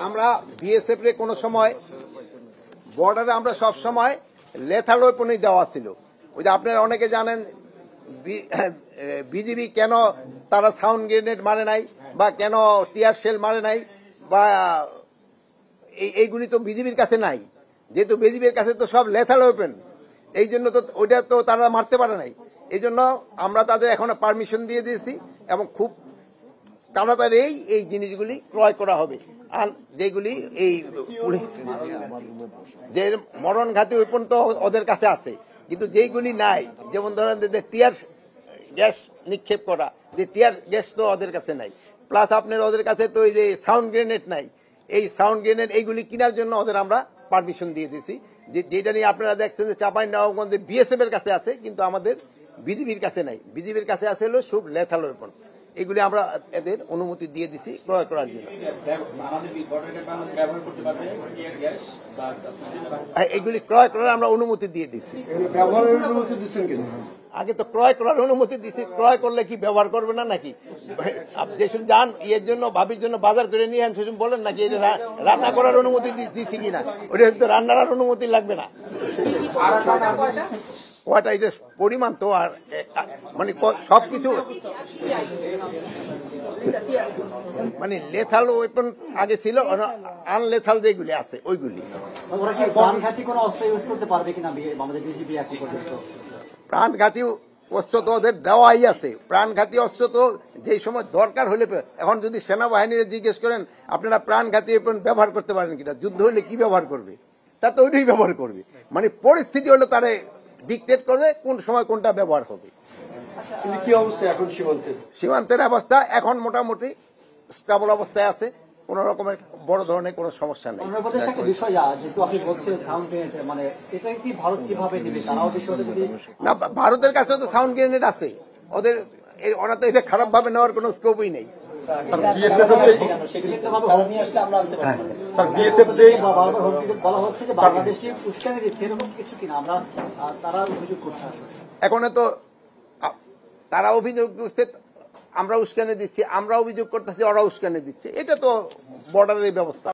আমরা বিএসএফ রে কোনো সময় বর্ডারে আমরা সব সময় লেথাল ওয়েপনই দেওয়া ছিল। ওই যে আপনারা অনেকে জানেন বিজিবি কেন তারা সাউন্ড গ্রেনেড মারে নাই বা কেন টিয়ার শেল মারে নাই বা এইগুলি তো বিজিবির কাছে নাই, যেহেতু বিজিবির কাছে তো সব লেথাল ওয়েপন, এই জন্য তো ওইটা তো তারা মারতে পারে নাই। এই জন্য আমরা তাদের এখনো পারমিশন দিয়ে দিয়েছি এবং খুব তাড়াতাড়ি এই জিনিসগুলি ক্রয় করা হবে। আর যেগুলি এই যে মরণঘাতী ওয়েপন তো ওদের কাছে আছে, কিন্তু যেইগুলি নাই, যেমন ধরেন যে টিয়ার গ্যাস নিক্ষেপ করা, যে টিয়ার গ্যাস তো ওদের কাছে নাই, প্লাস আপনার ওদের কাছে তো এই যে সাউন্ড গ্রেনেড নাই, এই সাউন্ড গ্রেনেড এইগুলি কেনার জন্য ওদের আমরা পারমিশন দিয়ে দিয়েছি। যেটা নিয়ে আপনারা দেখছেন যে চাঁপাইনবাবগঞ্জে বিএসএফ এর কাছে আছে, কিন্তু আমাদের বিজিবির কাছে নাই। বিজিবির কাছে আছে হলো সব লেথাল ওয়েপন, এগুলি আমরা এদের অনুমতি দিয়ে দিছি ক্রয় করার জন্য। এগুলি ক্রয় করার আমরা অনুমতি দিয়ে দিচ্ছি। আগে তো ক্রয় করার অনুমতি দিচ্ছি, ক্রয় করলে কি ব্যবহার করবে না নাকি? যেসব যান ইয়ের জন্য ভাবির জন্য বাজার করে নিয়ে আন, সেসব বলেন নাকি রান্না করার অনুমতি দিচ্ছি কিনা? ওটা তো রান্নার অনুমতি লাগবে না। কয়টা এটা পরিমাণ তো আর মানে সবকিছু মানে লেথাল ওয়েপন আগে ছিল, আনলেথাল যেগুলি আছে ওইগুলি। প্রাণঘাতী অস্ত্র তো ওদের দেওয়াই আছে। প্রাণঘাতী অস্ত্র তো যেই সময় দরকার হলে, এখন যদি সেনাবাহিনীর জিজ্ঞেস করেন আপনারা প্রাণঘাতী ওয়েপন ব্যবহার করতে পারেন কিনা, যুদ্ধ হলে কি ব্যবহার করবে, তা তো ওইটাই ব্যবহার করবে। মানে পরিস্থিতি হলে তারা ডিকটেট করবে কোন সময় কোনটা ব্যবহার হবে। কি অবস্থা এখন সীমান্তের অবস্থা এখন মোটামুটি স্টেবল অবস্থায় আছে, কোন রকমের বড় ধরনের কোন সমস্যা নেই। না, ভারতের কাছে তো সাউন্ড গ্রেনেড আছে, ওরা তো এটা খারাপ ভাবে নেওয়ার কোন স্কোপই নেই। এখন তো তারা অভিযোগ করছে, আমরা উস্কানি দিচ্ছি, আমরা অভিযোগ করতেছি, ওরা উস্কানি দিচ্ছে। এটা তো বর্ডারের ব্যবস্থা।